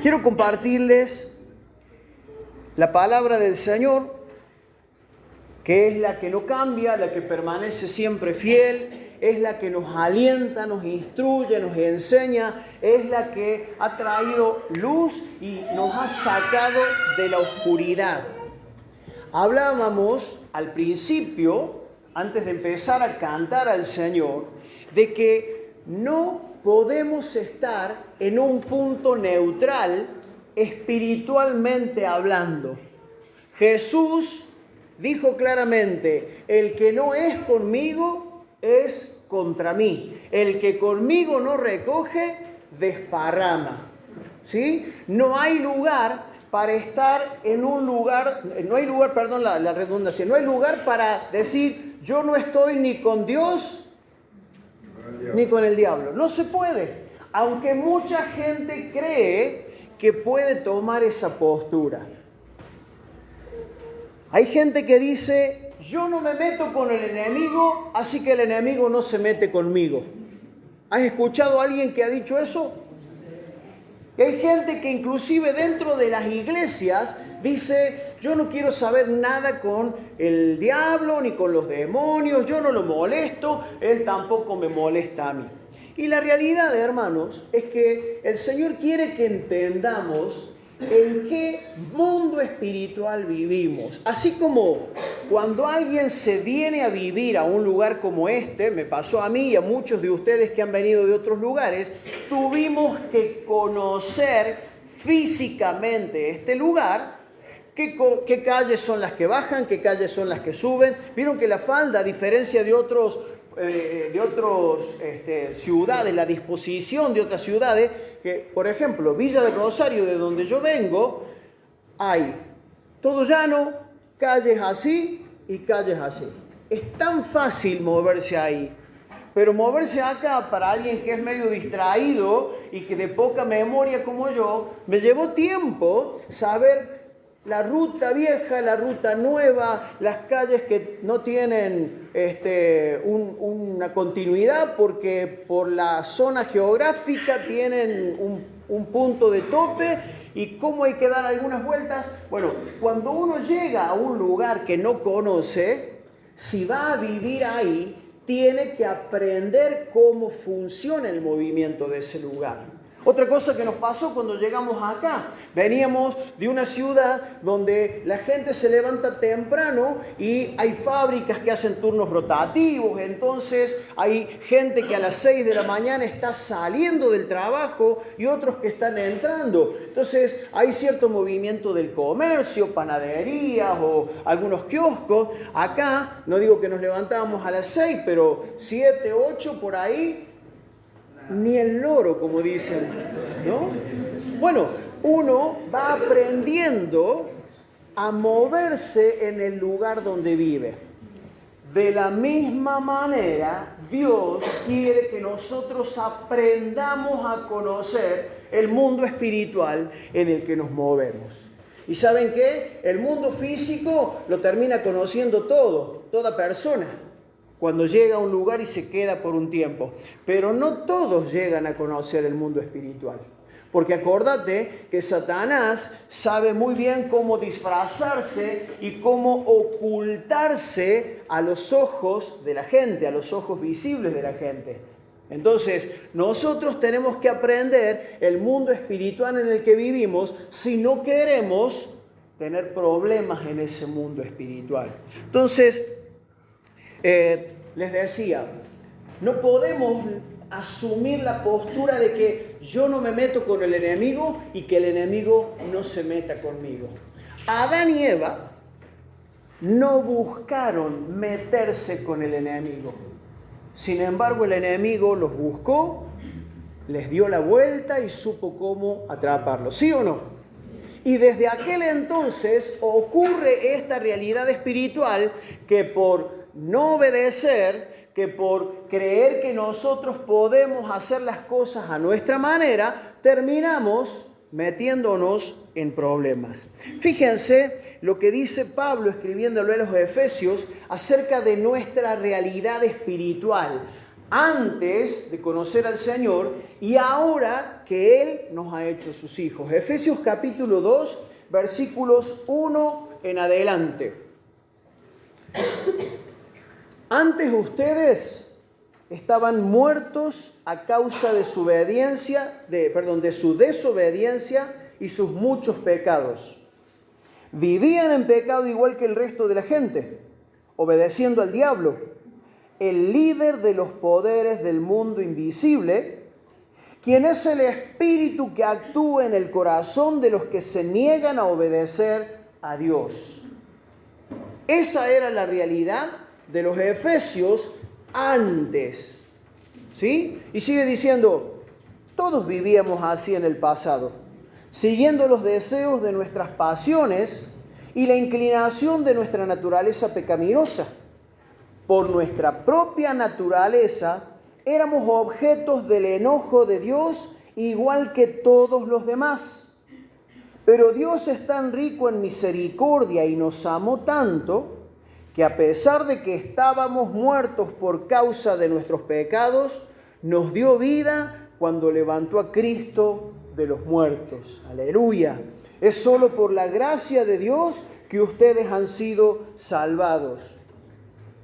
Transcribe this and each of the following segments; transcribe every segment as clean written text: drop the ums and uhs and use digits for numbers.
Quiero compartirles la palabra del Señor, que es la que no cambia, la que permanece siempre fiel, es la que nos alienta, nos instruye, nos enseña, es la que ha traído luz y nos ha sacado de la oscuridad. Hablábamos al principio, antes de empezar a cantar al Señor, de que no podemos estar en un punto neutral espiritualmente hablando. Jesús dijo claramente: el que no es conmigo es contra mí. El que conmigo no recoge, desparrama. ¿Sí? No hay lugar para estar en un lugar, no hay lugar para decir: yo no estoy ni con Dios ni con el diablo. No se puede. Aunque mucha gente cree que puede tomar esa postura. Hay gente que dice: yo no me meto con el enemigo, así que el enemigo no se mete conmigo. ¿Has escuchado a alguien que ha dicho eso? Y hay gente que inclusive dentro de las iglesias dice: yo no quiero saber nada con el diablo ni con los demonios, yo no lo molesto, él tampoco me molesta a mí. Y la realidad, hermanos, es que el Señor quiere que entendamos en qué mundo espiritual vivimos. Así como cuando alguien se viene a vivir a un lugar como este, me pasó a mí y a muchos de ustedes que han venido de otros lugares, tuvimos que conocer físicamente este lugar. ¿Qué calles son las que bajan? ¿Qué calles son las que suben? Vieron que La Falda, a diferencia de otras ciudades, la disposición de otras ciudades, que por ejemplo Villa del Rosario, de donde yo vengo, hay todo llano, calles así y calles así. Es tan fácil moverse ahí, pero moverse acá para alguien que es medio distraído y que de poca memoria como yo, me llevó tiempo saber la ruta vieja, la ruta nueva, las calles que no tienen una continuidad porque por la zona geográfica tienen un punto de tope y cómo hay que dar algunas vueltas. Bueno, cuando uno llega a un lugar que no conoce, si va a vivir ahí, tiene que aprender cómo funciona el movimiento de ese lugar. Otra cosa que nos pasó cuando llegamos acá, veníamos de una ciudad donde la gente se levanta temprano y hay fábricas que hacen turnos rotativos, entonces hay gente que a las 6 de la mañana está saliendo del trabajo y otros que están entrando. Entonces hay cierto movimiento del comercio, panaderías o algunos kioscos. Acá, no digo que nos levantábamos a las 6, pero 7, 8 por ahí, ni el loro, como dicen, ¿no? Bueno, uno va aprendiendo a moverse en el lugar donde vive. De la misma manera, Dios quiere que nosotros aprendamos a conocer el mundo espiritual en el que nos movemos. ¿Y saben qué? El mundo físico lo termina conociendo toda persona, cuando llega a un lugar y se queda por un tiempo. Pero no todos llegan a conocer el mundo espiritual. Porque acordate que Satanás sabe muy bien cómo disfrazarse y cómo ocultarse a los ojos de la gente, a los ojos visibles de la gente. Entonces, nosotros tenemos que aprender el mundo espiritual en el que vivimos si no queremos tener problemas en ese mundo espiritual. Entonces, les decía, no podemos asumir la postura de que yo no me meto con el enemigo y que el enemigo no se meta conmigo. Adán y Eva no buscaron meterse con el enemigo. Sin embargo, el enemigo los buscó, les dio la vuelta y supo cómo atraparlos. ¿Sí o no? Y desde aquel entonces ocurre esta realidad espiritual que por no obedecer, que por creer que nosotros podemos hacer las cosas a nuestra manera, terminamos metiéndonos en problemas. Fíjense lo que dice Pablo escribiéndolo a los Efesios acerca de nuestra realidad espiritual. antes de conocer al Señor y ahora que Él nos ha hecho sus hijos. Efesios capítulo 2, versículos 1 en adelante. Antes ustedes estaban muertos a causa de su de su desobediencia y sus muchos pecados. Vivían en pecado igual que el resto de la gente, obedeciendo al diablo, el líder de los poderes del mundo invisible, quien es el espíritu que actúa en el corazón de los que se niegan a obedecer a Dios. Esa era la realidad de los efesios antes. ¿Sí? Y sigue diciendo, todos vivíamos así en el pasado, siguiendo los deseos de nuestras pasiones y la inclinación de nuestra naturaleza pecaminosa. Por nuestra propia naturaleza éramos objetos del enojo de Dios igual que todos los demás. Pero Dios es tan rico en misericordia y nos amó tanto que a pesar de que estábamos muertos por causa de nuestros pecados, nos dio vida cuando levantó a Cristo de los muertos. Aleluya. Es solo por la gracia de Dios que ustedes han sido salvados.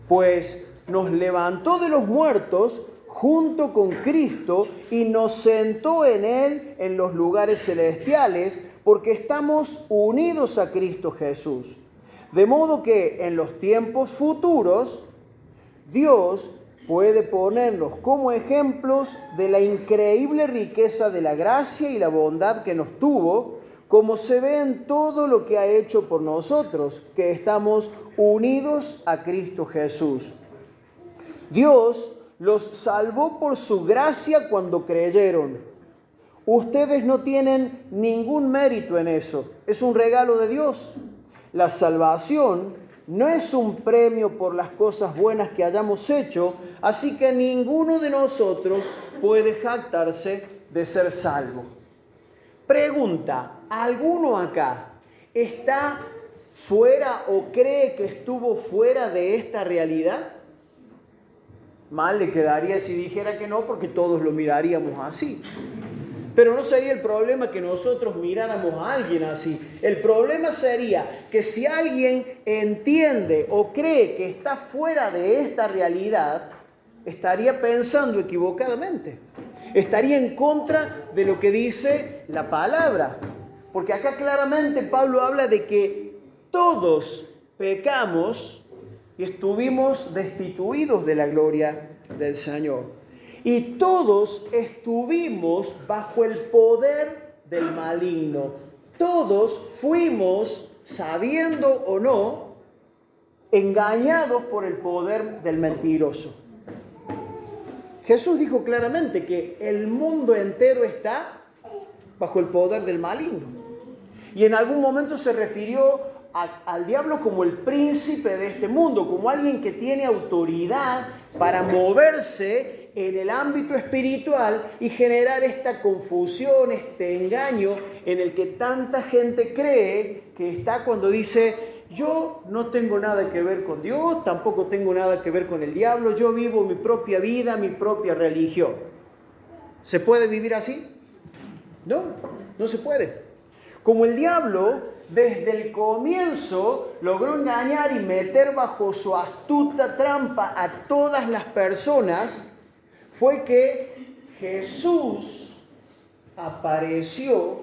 Pues nos levantó de los muertos junto con Cristo y nos sentó en Él en los lugares celestiales, porque estamos unidos a Cristo Jesús. De modo que en los tiempos futuros, Dios puede ponernos como ejemplos de la increíble riqueza de la gracia y la bondad que nos tuvo, como se ve en todo lo que ha hecho por nosotros, que estamos unidos a Cristo Jesús. Dios los salvó por su gracia cuando creyeron. Ustedes no tienen ningún mérito en eso, es un regalo de Dios. La salvación no es un premio por las cosas buenas que hayamos hecho, así que ninguno de nosotros puede jactarse de ser salvo. Pregunta, ¿alguno acá está fuera o cree que estuvo fuera de esta realidad? Mal le quedaría si dijera que no, porque todos lo miraríamos así. Pero no sería el problema que nosotros miráramos a alguien así. El problema sería que si alguien entiende o cree que está fuera de esta realidad, estaría pensando equivocadamente. Estaría en contra de lo que dice la palabra. Porque acá claramente Pablo habla de que todos pecamos y estuvimos destituidos de la gloria del Señor. Y todos estuvimos bajo el poder del maligno. Todos fuimos, sabiendo o no, engañados por el poder del mentiroso. Jesús dijo claramente que el mundo entero está bajo el poder del maligno. Y en algún momento se refirió al diablo como el príncipe de este mundo, como alguien que tiene autoridad para moverse en el ámbito espiritual y generar esta confusión, este engaño en el que tanta gente cree que está cuando dice: yo no tengo nada que ver con Dios, tampoco tengo nada que ver con el diablo, yo vivo mi propia vida, mi propia religión. ¿Se puede vivir así? No, no se puede. Como el diablo desde el comienzo logró engañar y meter bajo su astuta trampa a todas las personas, fue que Jesús apareció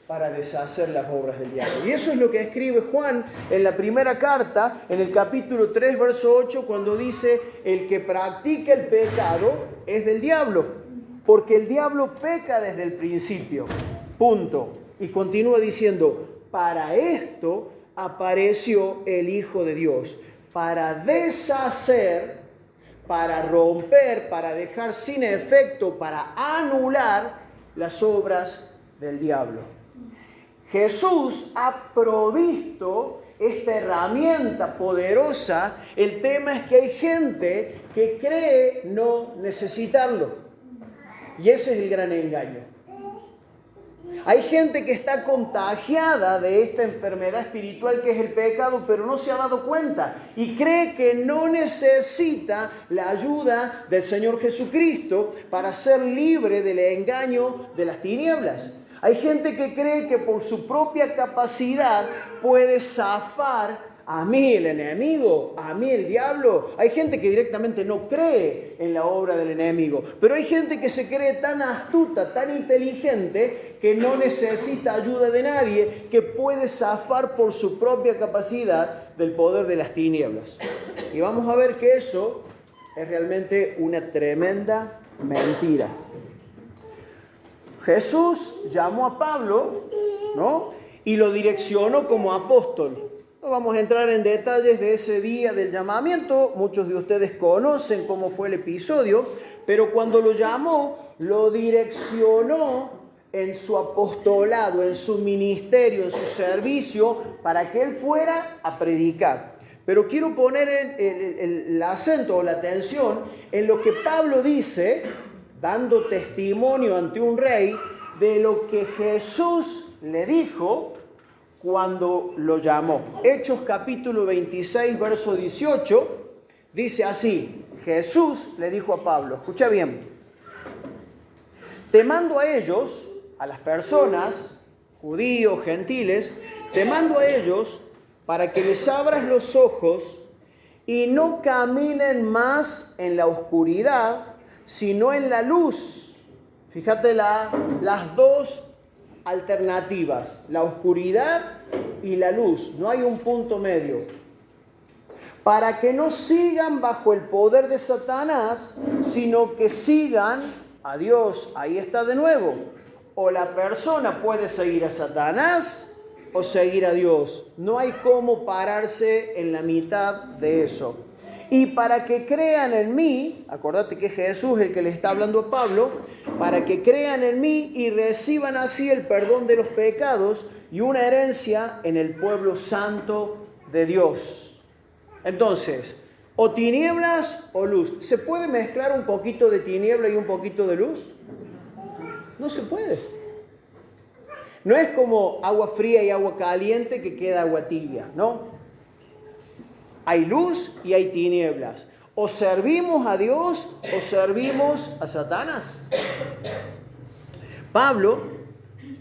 para deshacer las obras del diablo. Y eso es lo que escribe Juan en la primera carta, en el capítulo 3, verso 8, cuando dice: el que practica el pecado es del diablo, porque el diablo peca desde el principio. Punto. Y continúa diciendo: para esto apareció el Hijo de Dios, para deshacer, para romper, para dejar sin efecto, para anular las obras del diablo. Jesús ha provisto esta herramienta poderosa. El tema es que hay gente que cree no necesitarlo. Y ese es el gran engaño. Hay gente que está contagiada de esta enfermedad espiritual que es el pecado, pero no se ha dado cuenta y cree que no necesita la ayuda del Señor Jesucristo para ser libre del engaño de las tinieblas. Hay gente que cree que por su propia capacidad puede zafar a mí el enemigo, a mí el diablo. Hay gente que directamente no cree en la obra del enemigo, pero hay gente que se cree tan astuta, tan inteligente, que no necesita ayuda de nadie, que puede zafar por su propia capacidad del poder de las tinieblas. Y vamos a ver que eso es realmente una tremenda mentira. Jesús llamó a Pablo, ¿no?, y lo direccionó como apóstol. No vamos a entrar en detalles de ese día del llamamiento. Muchos de ustedes conocen cómo fue el episodio, pero cuando lo llamó, lo direccionó en su apostolado, en su ministerio, en su servicio, para que él fuera a predicar. Pero quiero poner el acento o la atención en lo que Pablo dice, dando testimonio ante un rey de lo que Jesús le dijo cuando lo llamó. Hechos capítulo 26, verso 18, dice así: Jesús le dijo a Pablo, escucha bien, te mando a ellos, a las personas, judíos, gentiles, te mando a ellos para que les abras los ojos y no caminen más en la oscuridad, sino en la luz. Fíjate las dos alternativas, la oscuridad y la luz, no hay un punto medio. Para que no sigan bajo el poder de Satanás, sino que sigan a Dios. Ahí está de nuevo. O la persona puede seguir a Satanás o seguir a Dios. No hay cómo pararse en la mitad de eso. Y para que crean en mí, acordate que es Jesús el que le está hablando a Pablo, para que crean en mí y reciban así el perdón de los pecados y una herencia en el pueblo santo de Dios. Entonces, o tinieblas o luz. ¿Se puede mezclar un poquito de tiniebla y un poquito de luz? No se puede. No es como agua fría y agua caliente que queda agua tibia, ¿no? Hay luz y hay tinieblas. O servimos a Dios o servimos a Satanás. Pablo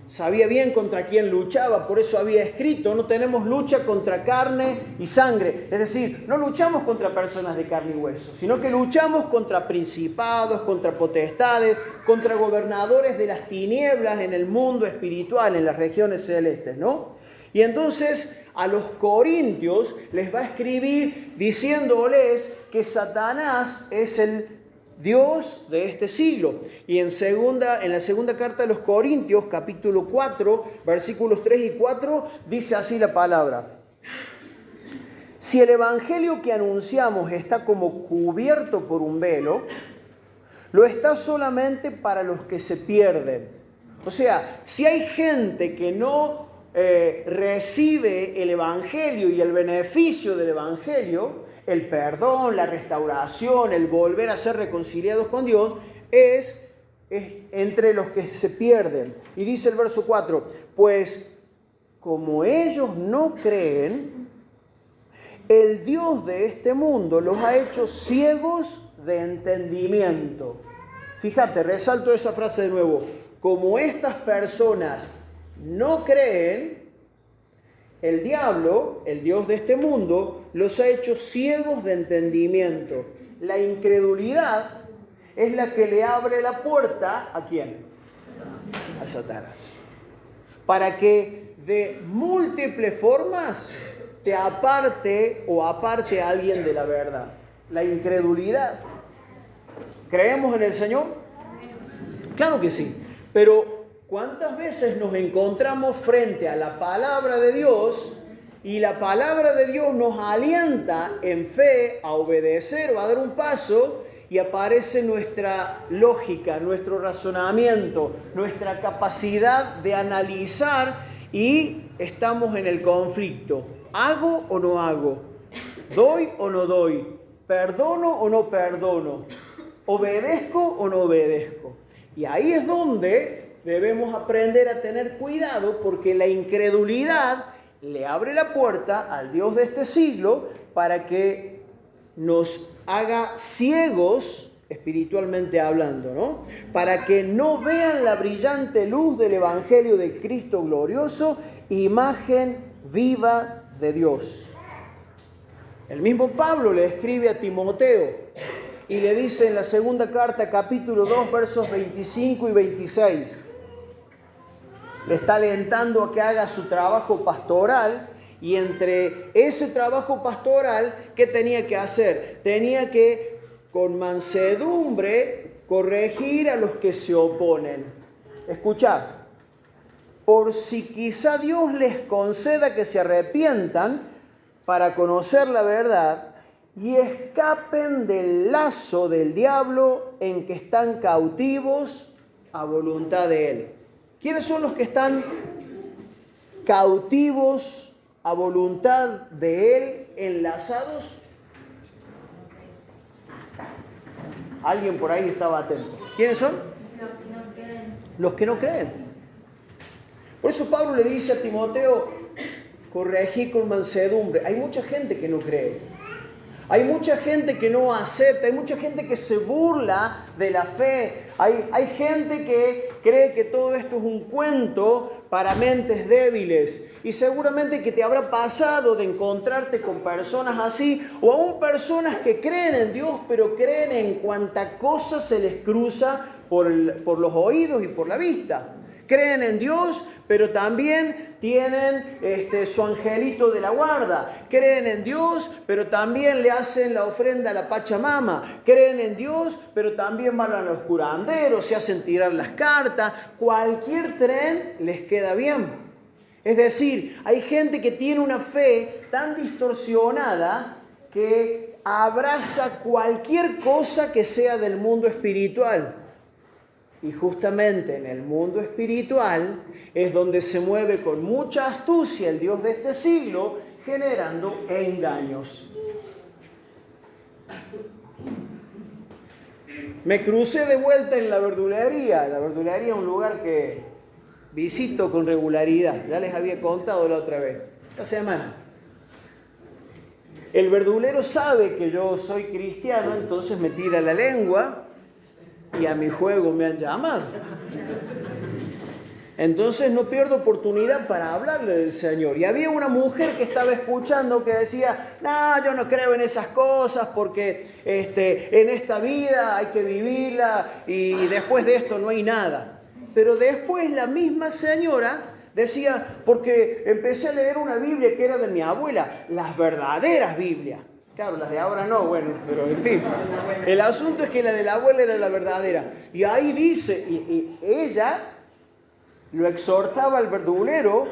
sabía bien contra quién luchaba, por eso había escrito, no tenemos lucha contra carne y sangre. Es decir, no luchamos contra personas de carne y hueso, sino que luchamos contra principados, contra potestades, contra gobernadores de las tinieblas en el mundo espiritual, en las regiones celestes, ¿no? Y entonces a los corintios les va a escribir diciéndoles que Satanás es el Dios de este siglo. Y en la segunda carta de los Corintios, capítulo 4, versículos 3 y 4, dice así la palabra: si el evangelio que anunciamos está como cubierto por un velo, lo está solamente para los que se pierden. O sea, si hay gente que no recibe el evangelio y el beneficio del evangelio, el perdón, la restauración, el volver a ser reconciliados con Dios, es entre los que se pierden. Y dice el verso 4, pues como ellos no creen, el Dios de este mundo los ha hecho ciegos de entendimiento. Fíjate, resalto esa frase de nuevo. Como estas personas no creen, el diablo, el Dios de este mundo, los ha hecho ciegos de entendimiento. La incredulidad es la que le abre la puerta, ¿a quién? A Satanás. Para que de múltiples formas te aparte a alguien de la verdad. La incredulidad. ¿Creemos en el Señor? Claro que sí. Pero ¿cuántas veces nos encontramos frente a la palabra de Dios y la palabra de Dios nos alienta en fe a obedecer o a dar un paso y aparece nuestra lógica, nuestro razonamiento, nuestra capacidad de analizar y estamos en el conflicto? ¿Hago o no hago? ¿Doy o no doy? ¿Perdono o no perdono? ¿Obedezco o no obedezco? Y ahí es donde debemos aprender a tener cuidado porque la incredulidad le abre la puerta al Dios de este siglo para que nos haga ciegos espiritualmente hablando, ¿no? Para que no vean la brillante luz del Evangelio de Cristo glorioso, imagen viva de Dios. El mismo Pablo le escribe a Timoteo y le dice en la segunda carta, capítulo 2, versos 25 y 26, le está alentando a que haga su trabajo pastoral. Y entre ese trabajo pastoral, ¿qué tenía que hacer? Tenía que, con mansedumbre, corregir a los que se oponen. Escuchad, por si quizá Dios les conceda que se arrepientan para conocer la verdad y escapen del lazo del diablo en que están cautivos a voluntad de Él. ¿Quiénes son los que están cautivos a voluntad de Él, enlazados? Alguien por ahí estaba atento. ¿Quiénes son? Los que no creen. Por eso Pablo le dice a Timoteo, corregí con mansedumbre. Hay mucha gente que no cree. Hay mucha gente que no acepta, hay mucha gente que se burla de la fe. Hay gente que cree que todo esto es un cuento para mentes débiles. Y seguramente que te habrá pasado de encontrarte con personas así, o aún personas que creen en Dios, pero creen en cuanta cosa se les cruza por los oídos y por la vista. Creen en Dios, pero también tienen su angelito de la guarda. Creen en Dios, pero también le hacen la ofrenda a la Pachamama. Creen en Dios, pero también van a los curanderos, se hacen tirar las cartas. Cualquier tren les queda bien. Es decir, hay gente que tiene una fe tan distorsionada que abraza cualquier cosa que sea del mundo espiritual. Y justamente en el mundo espiritual es donde se mueve con mucha astucia el Dios de este siglo, generando engaños. Me crucé de vuelta en la verdulería. La verdulería es un lugar que visito con regularidad. Ya les había contado la otra vez, esta semana. El verdulero sabe que yo soy cristiano, entonces me tira la lengua. Y a mi juego me han llamado. Entonces no pierdo oportunidad para hablarle del Señor. Y había una mujer que estaba escuchando que decía, no, yo no creo en esas cosas porque en esta vida hay que vivirla y después de esto no hay nada. Pero después la misma señora decía, porque empecé a leer una Biblia que era de mi abuela, las verdaderas Biblias. Claro, las de ahora no, bueno, pero en fin. El asunto es que la de la abuela era la verdadera. Y ahí dice, y ella lo exhortaba al verdulero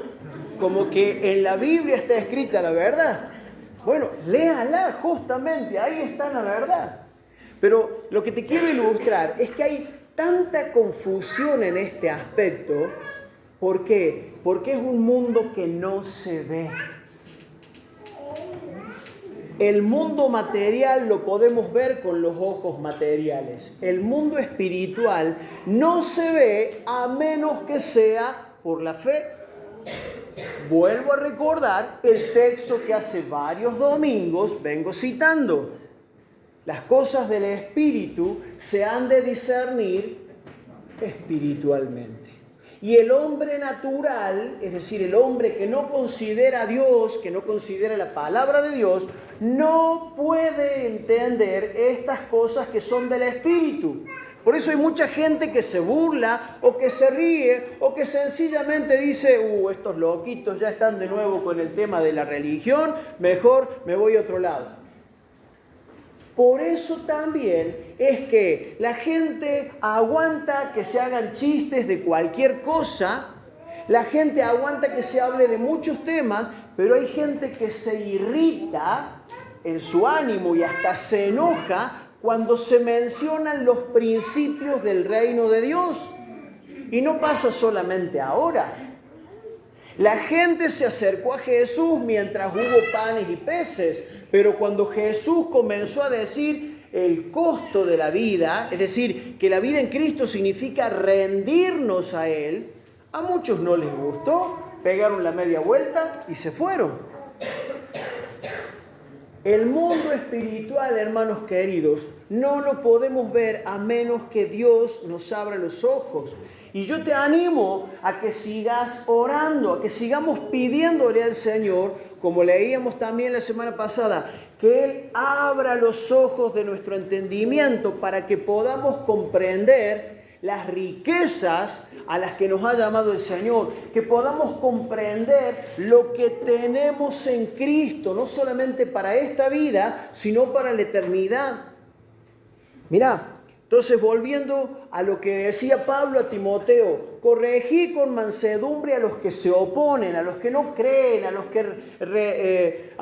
como que en la Biblia está escrita la verdad. Bueno, léala justamente, ahí está la verdad. Pero lo que te quiero ilustrar es que hay tanta confusión en este aspecto. ¿Por qué? Porque es un mundo que no se ve. El mundo material lo podemos ver con los ojos materiales. El mundo espiritual no se ve a menos que sea por la fe. Vuelvo a recordar el texto que hace varios domingos vengo citando. Las cosas del espíritu se han de discernir espiritualmente. Y el hombre natural, es decir, el hombre que no considera a Dios, que no considera la palabra de Dios, no puede entender estas cosas que son del Espíritu. Por eso hay mucha gente que se burla o que se ríe o que sencillamente dice, estos loquitos ya están de nuevo con el tema de la religión, mejor me voy a otro lado. Por eso también es que la gente aguanta que se hagan chistes de cualquier cosa, la gente aguanta que se hable de muchos temas, pero hay gente que se irrita en su ánimo y hasta se enoja cuando se mencionan los principios del reino de Dios. Y no pasa solamente ahora. La gente se acercó a Jesús mientras hubo panes y peces, pero cuando Jesús comenzó a decir, el costo de la vida, es decir, que la vida en Cristo significa rendirnos a Él, a muchos no les gustó, pegaron la media vuelta y se fueron. El mundo espiritual, hermanos queridos, no lo podemos ver a menos que Dios nos abra los ojos. Y yo te animo a que sigas orando, a que sigamos pidiéndole al Señor, como leíamos también la semana pasada, que Él abra los ojos de nuestro entendimiento para que podamos comprender las riquezas a las que nos ha llamado el Señor, que podamos comprender lo que tenemos en Cristo, no solamente para esta vida, sino para la eternidad. Mirá, entonces volviendo a lo que decía Pablo a Timoteo, corregí con mansedumbre a los que se oponen, a los que no creen, a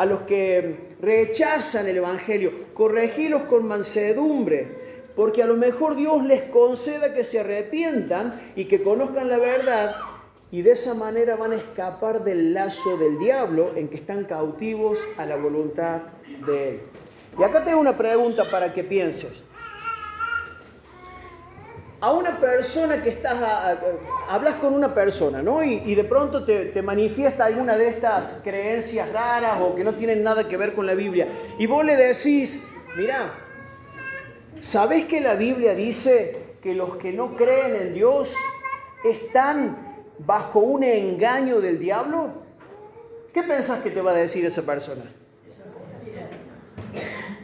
los que rechazan el Evangelio, corregílos con mansedumbre. Porque a lo mejor Dios les conceda que se arrepientan y que conozcan la verdad y de esa manera van a escapar del lazo del diablo en que están cautivos a la voluntad de Él. Y acá tengo una pregunta para que pienses. A una persona que hablas con una persona, ¿no? Y de pronto te manifiesta alguna de estas creencias raras o que no tienen nada que ver con la Biblia. Y vos le decís, mirá, ¿sabés que la Biblia dice que los que no creen en Dios están bajo un engaño del diablo? ¿Qué pensás que te va a decir esa persona?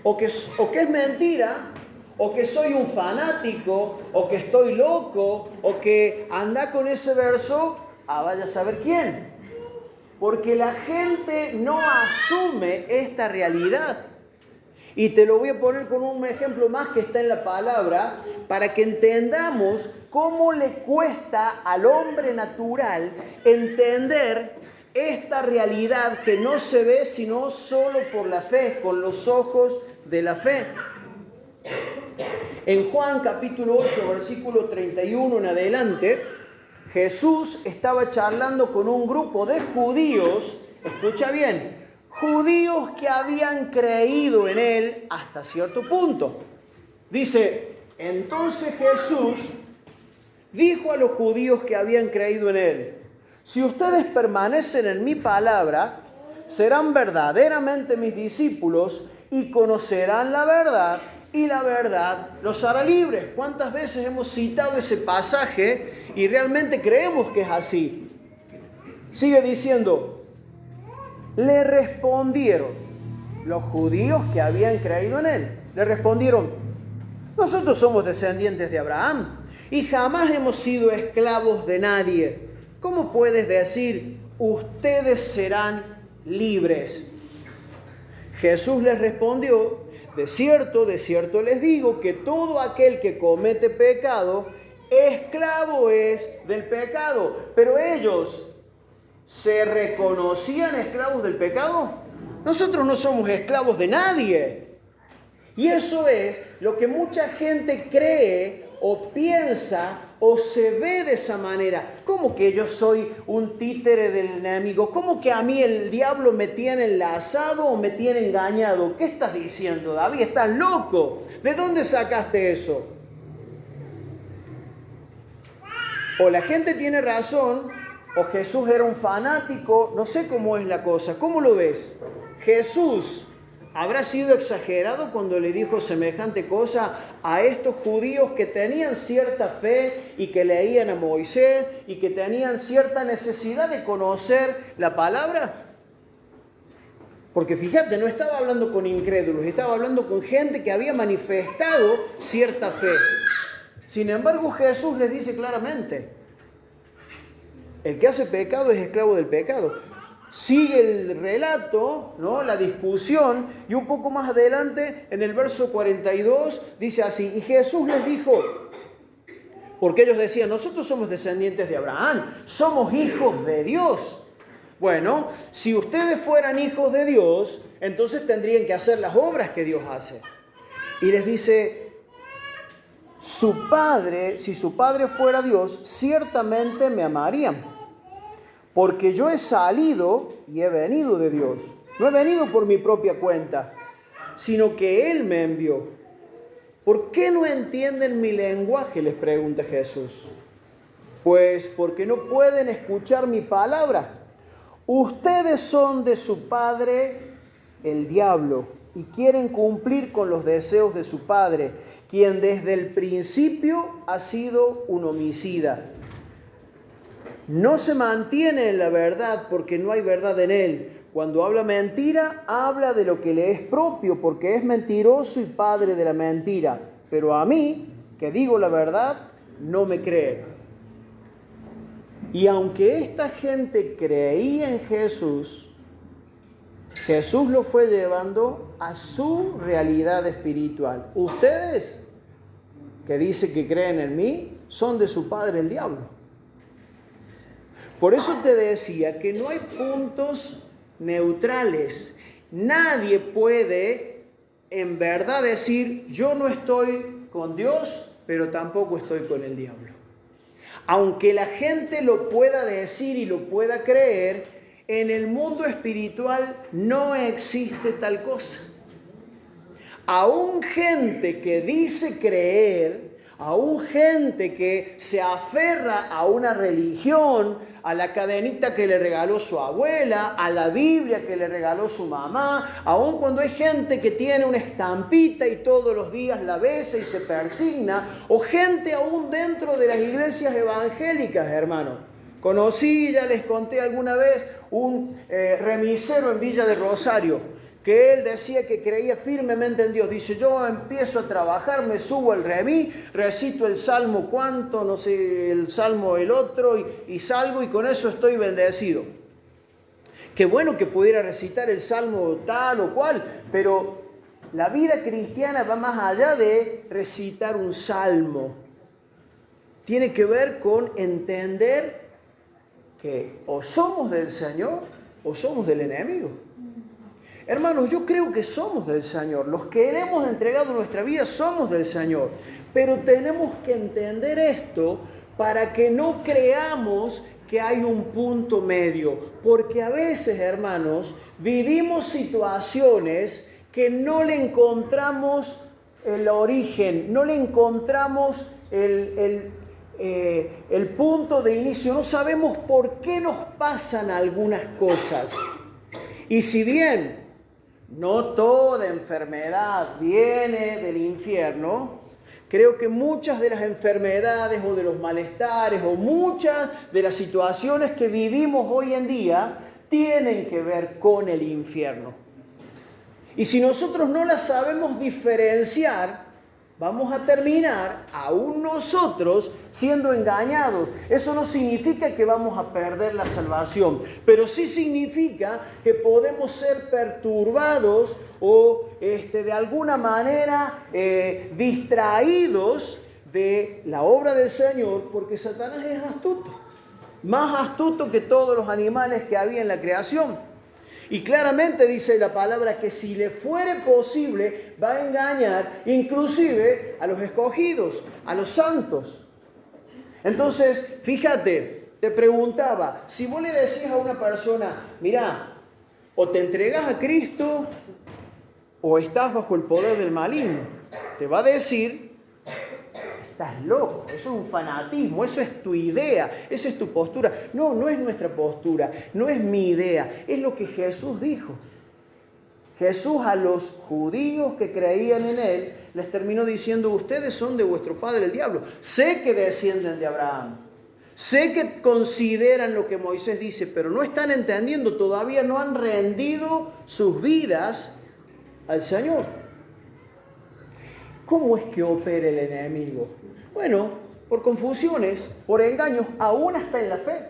O que es mentira, o que soy un fanático, o que estoy loco, o que anda con ese verso, vaya a saber quién. Porque la gente no asume esta realidad. Y te lo voy a poner con un ejemplo más que está en la palabra, para que entendamos cómo le cuesta al hombre natural entender esta realidad que no se ve sino solo por la fe, con los ojos de la fe. En Juan capítulo 8, versículo 31 en adelante, Jesús estaba charlando con un grupo de judíos, escucha bien, judíos que habían creído en Él hasta cierto punto. Dice, entonces Jesús dijo a los judíos que habían creído en Él, si ustedes permanecen en mi palabra, serán verdaderamente mis discípulos y conocerán la verdad y la verdad los hará libres. ¿Cuántas veces hemos citado ese pasaje y realmente creemos que es así? Sigue diciendo, le respondieron los judíos que habían creído en Él. Le respondieron, nosotros somos descendientes de Abraham y jamás hemos sido esclavos de nadie. ¿Cómo puedes decir, ustedes serán libres? Jesús les respondió, de cierto les digo que todo aquel que comete pecado, esclavo es del pecado. Pero ellos ¿se reconocían esclavos del pecado? Nosotros no somos esclavos de nadie. Y eso es lo que mucha gente cree o piensa o se ve de esa manera. ¿Cómo que yo soy un títere del enemigo? ¿Cómo que a mí el diablo me tiene enlazado o me tiene engañado? ¿Qué estás diciendo, David? ¿Estás loco? ¿De dónde sacaste eso? O la gente tiene razón, o Jesús era un fanático, no sé cómo es la cosa. ¿Cómo lo ves? Jesús ¿habrá sido exagerado cuando le dijo semejante cosa a estos judíos que tenían cierta fe y que leían a Moisés y que tenían cierta necesidad de conocer la palabra? Porque fíjate, no estaba hablando con incrédulos, estaba hablando con gente que había manifestado cierta fe. Sin embargo, Jesús les dice claramente, el que hace pecado es esclavo del pecado. Sigue el relato, ¿no? La discusión, y un poco más adelante, en el verso 42, dice así, y Jesús les dijo, porque ellos decían, nosotros somos descendientes de Abraham, somos hijos de Dios. Bueno, si ustedes fueran hijos de Dios, entonces tendrían que hacer las obras que Dios hace. Y les dice, si su padre fuera Dios, ciertamente me amarían. Porque yo he salido y he venido de Dios. No he venido por mi propia cuenta, sino que Él me envió. ¿Por qué no entienden mi lenguaje?, les pregunta Jesús. Pues porque no pueden escuchar mi palabra. Ustedes son de su padre el diablo y quieren cumplir con los deseos de su padre, quien desde el principio ha sido un homicida. No se mantiene en la verdad porque no hay verdad en él. Cuando habla mentira, habla de lo que le es propio, porque es mentiroso y padre de la mentira. Pero a mí, que digo la verdad, no me creen. Y aunque esta gente creía en Jesús, Jesús lo fue llevando a su realidad espiritual. Ustedes, que dicen que creen en mí, son de su padre el diablo. Por eso te decía que no hay puntos neutrales. Nadie puede en verdad decir, yo no estoy con Dios, pero tampoco estoy con el diablo. Aunque la gente lo pueda decir y lo pueda creer, en el mundo espiritual no existe tal cosa. Aún gente que dice creer, aún gente que se aferra a una religión, a la cadenita que le regaló su abuela, a la Biblia que le regaló su mamá, aun cuando hay gente que tiene una estampita y todos los días la besa y se persigna, o gente aún dentro de las iglesias evangélicas, hermano. Conocí, ya les conté alguna vez, un remisero en Villa de Rosario, que él decía que creía firmemente en Dios. Dice, yo empiezo a trabajar, me subo al remis, recito el salmo cuánto, no sé, el salmo el otro, y salgo y con eso estoy bendecido. Qué bueno que pudiera recitar el salmo tal o cual, pero la vida cristiana va más allá de recitar un salmo. Tiene que ver con entender que o somos del Señor o somos del enemigo. Hermanos, yo creo que somos del Señor. Los que hemos entregado nuestra vida somos del Señor. Pero tenemos que entender esto para que no creamos que hay un punto medio. Porque a veces, hermanos, vivimos situaciones que no le encontramos el origen, no le encontramos el punto de inicio. No sabemos por qué nos pasan algunas cosas. Y si bien no toda enfermedad viene del infierno, creo que muchas de las enfermedades o de los malestares o muchas de las situaciones que vivimos hoy en día tienen que ver con el infierno. Y si nosotros no las sabemos diferenciar, vamos a terminar aún nosotros siendo engañados. Eso no significa que vamos a perder la salvación, pero sí significa que podemos ser perturbados o de alguna manera distraídos de la obra del Señor, porque Satanás es astuto, más astuto que todos los animales que había en la creación. Y claramente dice la palabra que si le fuere posible va a engañar inclusive a los escogidos, a los santos. Entonces, fíjate, te preguntaba, si vos le decís a una persona, mirá, o te entregas a Cristo o estás bajo el poder del maligno, te va a decir, estás loco, eso es un fanatismo, eso es tu idea, esa es tu postura. No, no es nuestra postura, no es mi idea, es lo que Jesús dijo. Jesús a los judíos que creían en Él les terminó diciendo, ustedes son de vuestro padre el diablo. Sé que descienden de Abraham, sé que consideran lo que Moisés dice, pero no están entendiendo, todavía no han rendido sus vidas al Señor. ¿Cómo es que opera el enemigo? Bueno, por confusiones, por engaños, aún hasta en la fe.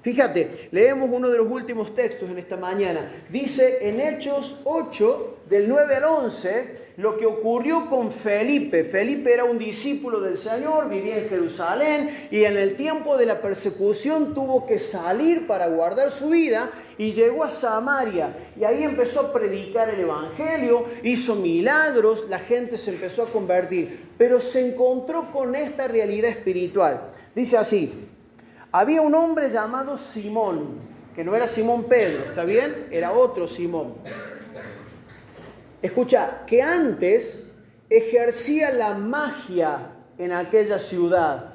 Fíjate, leemos uno de los últimos textos en esta mañana. Dice en Hechos 8, del 9 al 11, lo que ocurrió con Felipe. Felipe era un discípulo del Señor, vivía en Jerusalén y en el tiempo de la persecución tuvo que salir para guardar su vida y llegó a Samaria. Y ahí empezó a predicar el Evangelio, hizo milagros, la gente se empezó a convertir. Pero se encontró con esta realidad espiritual. Dice así, había un hombre llamado Simón, que no era Simón Pedro, ¿está bien? Era otro Simón. Escucha, que antes ejercía la magia en aquella ciudad,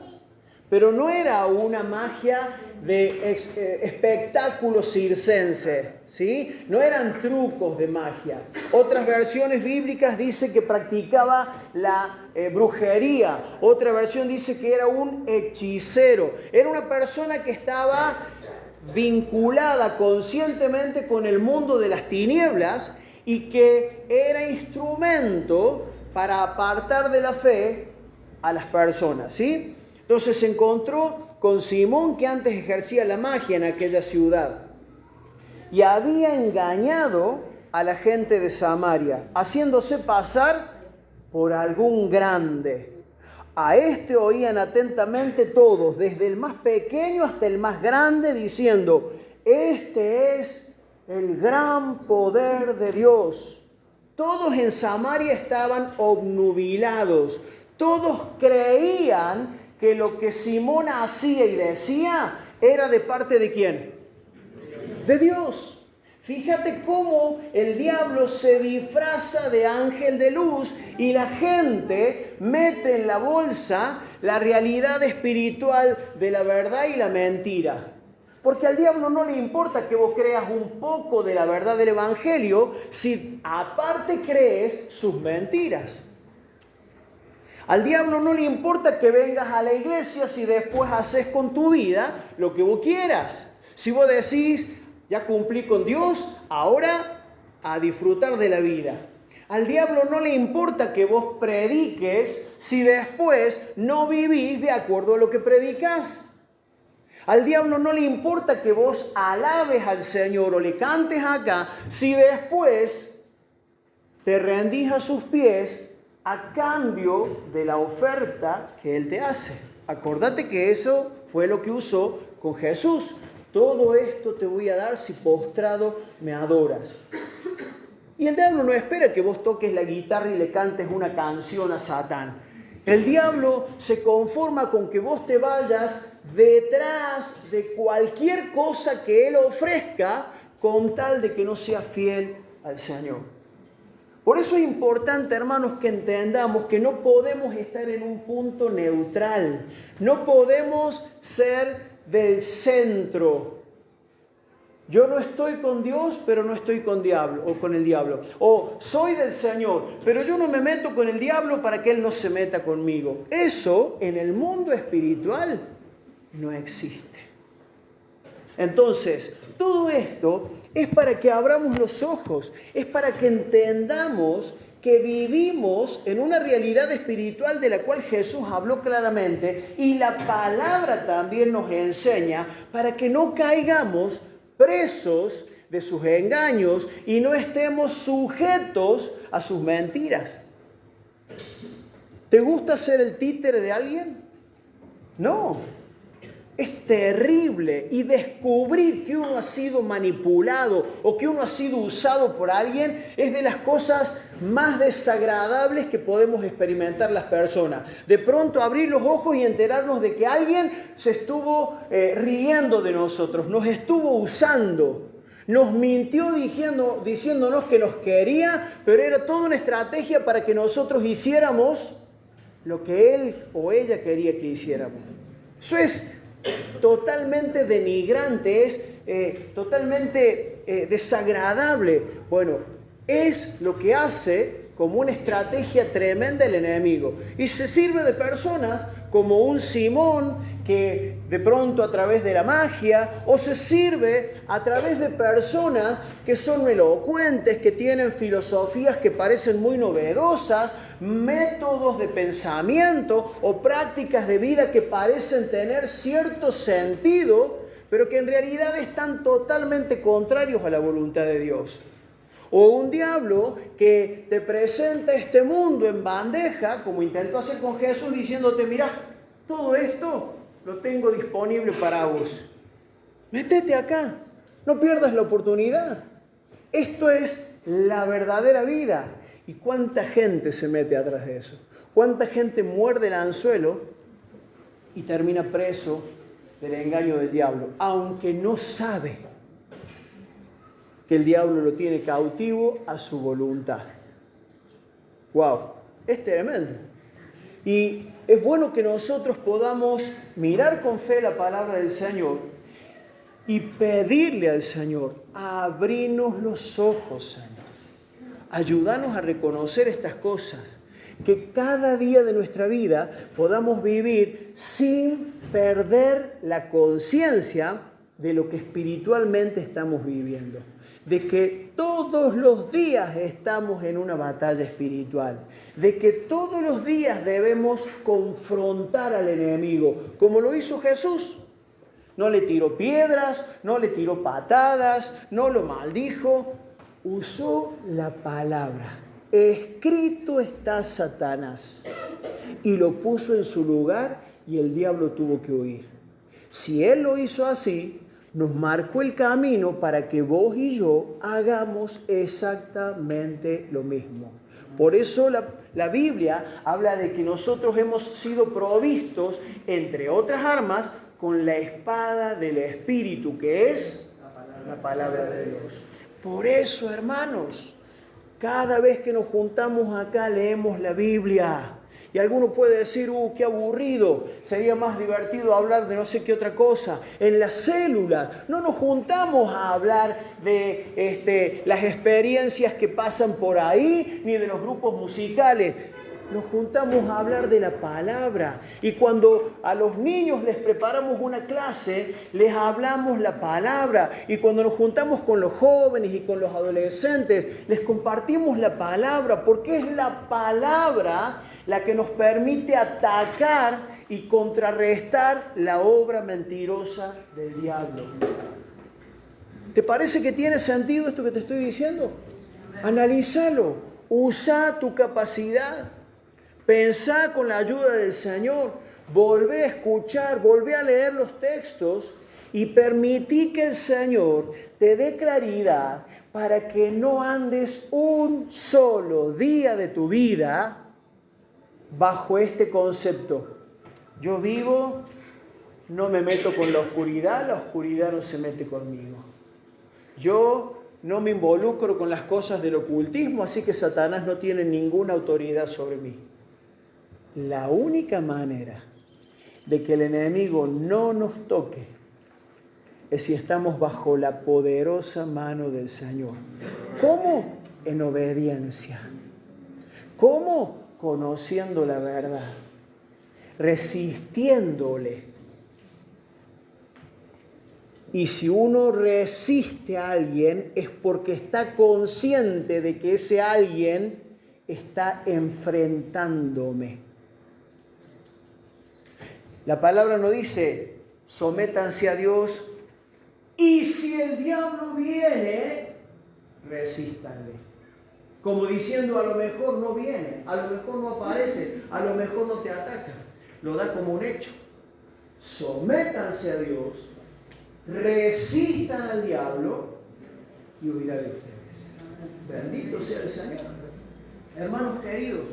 pero no era una magia de espectáculo circense, ¿sí? No eran trucos de magia. Otras versiones bíblicas dicen que practicaba la brujería. Otra versión dice que era un hechicero. Era una persona que estaba vinculada conscientemente con el mundo de las tinieblas y que era instrumento para apartar de la fe a las personas, ¿sí? Entonces se encontró con Simón, que antes ejercía la magia en aquella ciudad y había engañado a la gente de Samaria, haciéndose pasar por algún grande. A este oían atentamente todos, desde el más pequeño hasta el más grande, diciendo: este es el gran poder de Dios. Todos en Samaria estaban obnubilados, todos creían que lo que Simón hacía y decía era de parte de ¿quién? De Dios. Fíjate cómo el diablo se disfraza de ángel de luz y la gente mete en la bolsa la realidad espiritual de la verdad y la mentira. Porque al diablo no le importa que vos creas un poco de la verdad del evangelio si aparte crees sus mentiras. Al diablo no le importa que vengas a la iglesia si después haces con tu vida lo que vos quieras. Si vos decís: ya cumplí con Dios, ahora a disfrutar de la vida. Al diablo no le importa que vos prediques si después no vivís de acuerdo a lo que predicás. Al diablo no le importa que vos alabes al Señor o le cantes acá si después te rendís a sus pies a cambio de la oferta que Él te hace. Acordate que eso fue lo que usó con Jesús. Todo esto te voy a dar si postrado me adoras. Y el diablo no espera que vos toques la guitarra y le cantes una canción a Satán. El diablo se conforma con que vos te vayas detrás de cualquier cosa que Él ofrezca con tal de que no sea fiel al Señor. Por eso es importante, hermanos, que entendamos que no podemos estar en un punto neutral. No podemos ser del centro. Yo no estoy con Dios, pero no estoy con el diablo. O soy del Señor, pero yo no me meto con el diablo para que Él no se meta conmigo. Eso en el mundo espiritual no existe. Entonces, todo esto es para que abramos los ojos, es para que entendamos que vivimos en una realidad espiritual de la cual Jesús habló claramente y la palabra también nos enseña para que no caigamos presos de sus engaños y no estemos sujetos a sus mentiras. ¿Te gusta ser el títere de alguien? No. Es terrible, y descubrir que uno ha sido manipulado o que uno ha sido usado por alguien es de las cosas más desagradables que podemos experimentar las personas. De pronto abrir los ojos y enterarnos de que alguien se estuvo riendo de nosotros, nos estuvo usando, nos mintió diciéndonos que nos quería, pero era toda una estrategia para que nosotros hiciéramos lo que él o ella quería que hiciéramos. Eso es totalmente denigrante, es totalmente desagradable. Bueno, es lo que hace como una estrategia tremenda el enemigo. Y se sirve de personas como un Simón que de pronto a través de la magia, o se sirve a través de personas que son elocuentes, que tienen filosofías que parecen muy novedosas, métodos de pensamiento o prácticas de vida que parecen tener cierto sentido, pero que en realidad están totalmente contrarios a la voluntad de Dios. O un diablo que te presenta este mundo en bandeja, como intentó hacer con Jesús, diciéndote: mirá, todo esto lo tengo disponible para vos. Métete acá, no pierdas la oportunidad. Esto es la verdadera vida. ¿Y cuánta gente se mete atrás de eso? ¿Cuánta gente muerde el anzuelo y termina preso del engaño del diablo, aunque no sabe que el diablo lo tiene cautivo a su voluntad? ¡Wow! Es tremendo. Y es bueno que nosotros podamos mirar con fe la palabra del Señor y pedirle al Señor, abrirnos los ojos, Señor. Ayúdanos a reconocer estas cosas. Que cada día de nuestra vida podamos vivir sin perder la conciencia de lo que espiritualmente estamos viviendo. De que todos los días estamos en una batalla espiritual. De que todos los días debemos confrontar al enemigo, como lo hizo Jesús. No le tiró piedras, no le tiró patadas, no lo maldijo. Usó la palabra. Escrito está Satanás. Y lo puso en su lugar y el diablo tuvo que huir. Si él lo hizo así, nos marcó el camino para que vos y yo hagamos exactamente lo mismo. Por eso la Biblia habla de que nosotros hemos sido provistos, entre otras armas, con la espada del Espíritu, que es la palabra de Dios. Por eso, hermanos, cada vez que nos juntamos acá leemos la Biblia. Y alguno puede decir, qué aburrido, sería más divertido hablar de no sé qué otra cosa. En las células no nos juntamos a hablar de las experiencias que pasan por ahí, ni de los grupos musicales. Nos juntamos a hablar de la palabra. Y cuando a los niños les preparamos una clase, les hablamos la palabra. Y cuando nos juntamos con los jóvenes y con los adolescentes, les compartimos la palabra, porque es la palabra la que nos permite atacar y contrarrestar la obra mentirosa del diablo. ¿Te parece que tiene sentido esto que te estoy diciendo? Analízalo, usa tu capacidad. Pensá con la ayuda del Señor, volvé a escuchar, volvé a leer los textos y permití que el Señor te dé claridad para que no andes un solo día de tu vida bajo este concepto. Yo vivo, no me meto con la oscuridad no se mete conmigo. Yo no me involucro con las cosas del ocultismo, así que Satanás no tiene ninguna autoridad sobre mí. La única manera de que el enemigo no nos toque es si estamos bajo la poderosa mano del Señor. ¿Cómo? En obediencia. ¿Cómo? Conociendo la verdad, resistiéndole. Y si uno resiste a alguien es porque está consciente de que ese alguien está enfrentándome. La palabra no dice, sométanse a Dios y si el diablo viene, resístanle. Como diciendo, a lo mejor no viene, a lo mejor no aparece, a lo mejor no te ataca. Lo da como un hecho. Sométanse a Dios, resistan al diablo y huirá de ustedes. Bendito sea el Señor. Hermanos queridos,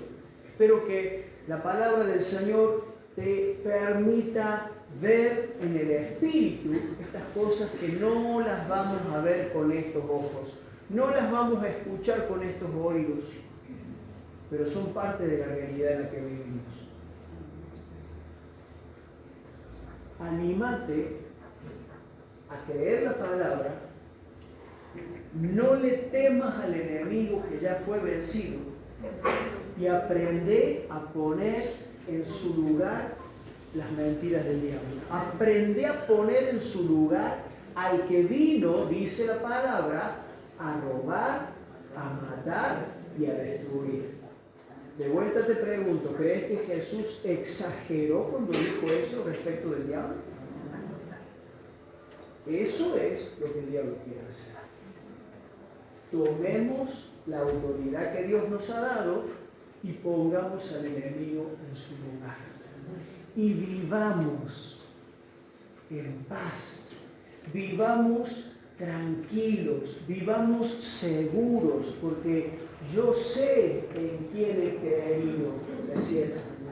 espero que la palabra del Señor te permita ver en el Espíritu estas cosas que no las vamos a ver con estos ojos, no las vamos a escuchar con estos oídos, pero son parte de la realidad en la que vivimos. Anímate a creer la palabra, no le temas al enemigo que ya fue vencido y aprende a poner en su lugar las mentiras del diablo. Aprende a poner en su lugar al que vino, dice la palabra, a robar, a matar y a destruir. De vuelta te pregunto, ¿crees que Jesús exageró cuando dijo eso respecto del diablo? Eso es lo que el diablo quiere hacer. Tomemos la autoridad que Dios nos ha dado y pongamos al enemigo en su lugar. Y vivamos en paz, vivamos tranquilos, vivamos seguros, porque yo sé en quién he creído, decía el salmista.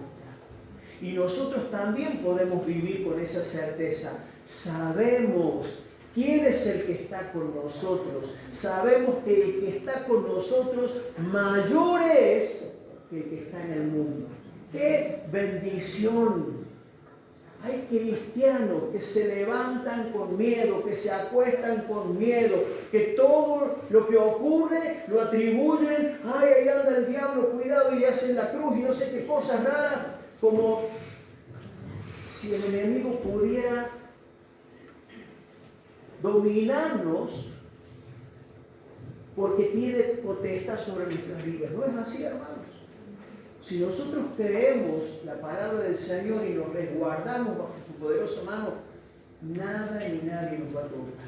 Y nosotros también podemos vivir con esa certeza. Sabemos quién es el que está con nosotros. Sabemos que el que está con nosotros mayor es que el que está en el mundo. ¡Qué bendición! Hay cristianos que se levantan con miedo, que se acuestan con miedo, que todo lo que ocurre lo atribuyen, ¡ay, ahí anda el diablo, cuidado! Y hacen la cruz y no sé qué cosas raras, como si el enemigo pudiera dominarnos porque tiene potestad sobre nuestras vidas. No es así, hermanos. Si nosotros creemos la palabra del Señor y nos resguardamos bajo su poderosa mano, nada ni nadie nos va a tocar.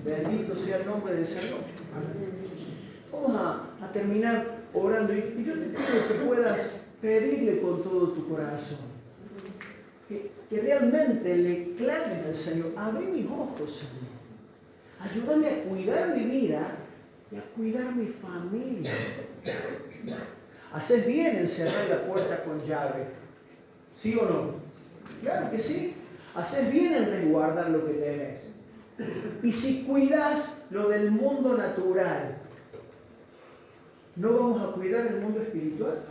Bendito sea el nombre del Señor. Vamos a terminar orando. Y yo te pido que puedas pedirle con todo tu corazón. Que realmente le clames al Señor. Abrí mis ojos, Señor. Ayúdame a cuidar mi vida y a cuidar mi familia. ¿Haces bien en cerrar la puerta con llave? ¿Sí o no? Claro que sí. Haces bien en resguardar lo que tenés. Y si cuidas lo del mundo natural, ¿no vamos a cuidar el mundo espiritual?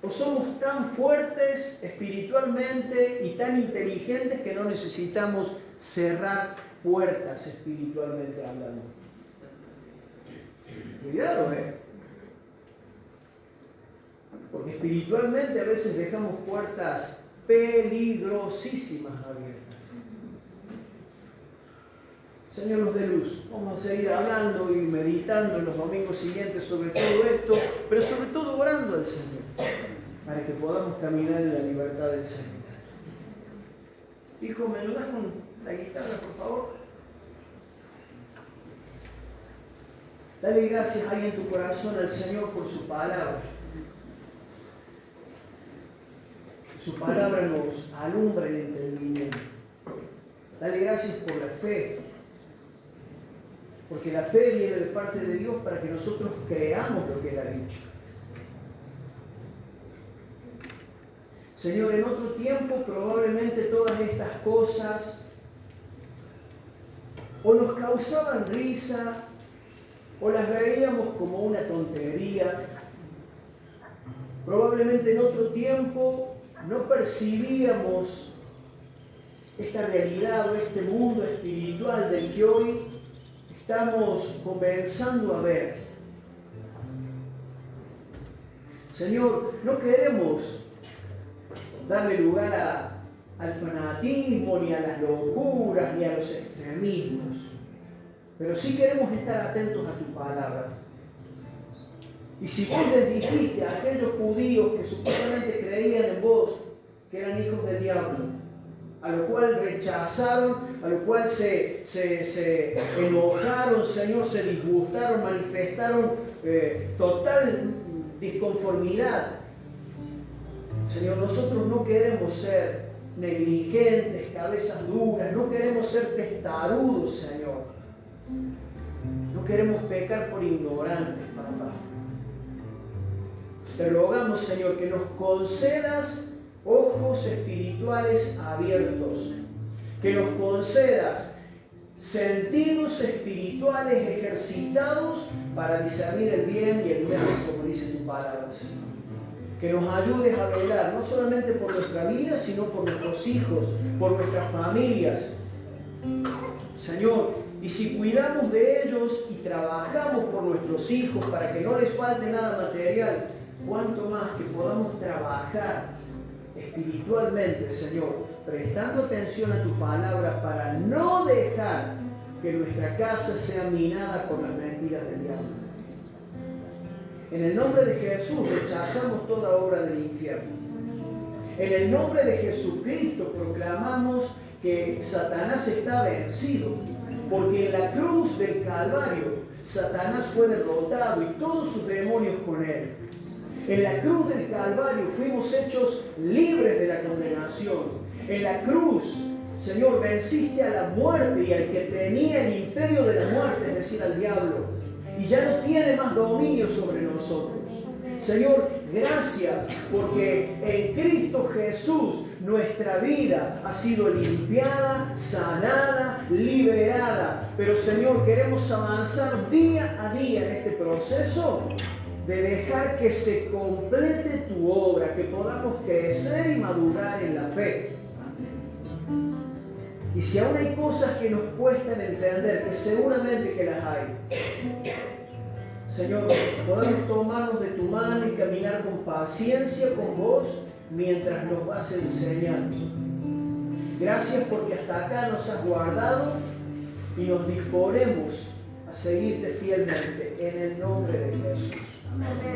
¿O somos tan fuertes espiritualmente y tan inteligentes que no necesitamos cerrar puertas espiritualmente hablando? Cuidado, porque espiritualmente a veces dejamos puertas peligrosísimas abiertas. Señor, luz de luz, vamos a seguir hablando y meditando en los domingos siguientes sobre todo esto, pero sobre todo orando al Señor, para que podamos caminar en la libertad del Señor. Hijo, ¿me ayudas con la guitarra, por favor? Dale gracias ahí en tu corazón al Señor por su palabra. Su palabra nos alumbra el entendimiento. Dale gracias por la fe. Porque la fe viene de parte de Dios para que nosotros creamos lo que Él ha dicho. Señor, en otro tiempo probablemente todas estas cosas o nos causaban risa o las veíamos como una tontería. Probablemente en otro tiempo no percibíamos esta realidad o este mundo espiritual del que hoy estamos comenzando a ver. Señor, no queremos darle lugar al fanatismo, ni a las locuras, ni a los extremismos. Pero sí queremos estar atentos a tu palabra. Y si vos les dijiste a aquellos judíos que supuestamente creían en vos, que eran hijos del diablo, a lo cual rechazaron, a lo cual se enojaron, Señor, se disgustaron, manifestaron total disconformidad. Señor, nosotros no queremos ser negligentes, cabezas duras, no queremos ser testarudos, Señor. No queremos pecar por ignorantes, papá. Te rogamos, Señor, que nos concedas ojos espirituales abiertos, que nos concedas sentidos espirituales ejercitados para discernir el bien y el mal, como dice tu palabra, Señor. Que nos ayudes a velar, no solamente por nuestra vida, sino por nuestros hijos, por nuestras familias. Señor, y si cuidamos de ellos y trabajamos por nuestros hijos para que no les falte nada material, cuánto más que podamos trabajar espiritualmente, Señor, prestando atención a tu palabra para no dejar que nuestra casa sea minada por las mentiras del diablo. En el nombre de Jesús rechazamos toda obra del infierno. En el nombre de Jesucristo proclamamos que Satanás está vencido, porque en la cruz del Calvario Satanás fue derrotado y todos sus demonios con él. En la cruz del Calvario fuimos hechos libres de la condenación. En la cruz, Señor, venciste a la muerte y al que tenía el imperio de la muerte, es decir, al diablo. Y ya no tiene más dominio sobre nosotros. Señor, gracias porque en Cristo Jesús nuestra vida ha sido limpiada, sanada, liberada. Pero Señor, queremos avanzar día a día en este proceso de dejar que se complete tu obra, que podamos crecer y madurar en la fe. Y si aún hay cosas que nos cuestan entender, que seguramente que las hay, Señor, podamos tomarnos de tu mano y caminar con paciencia con vos mientras nos vas enseñando. Gracias porque hasta acá nos has guardado y nos disponemos a seguirte fielmente en el nombre de Jesús. Amén.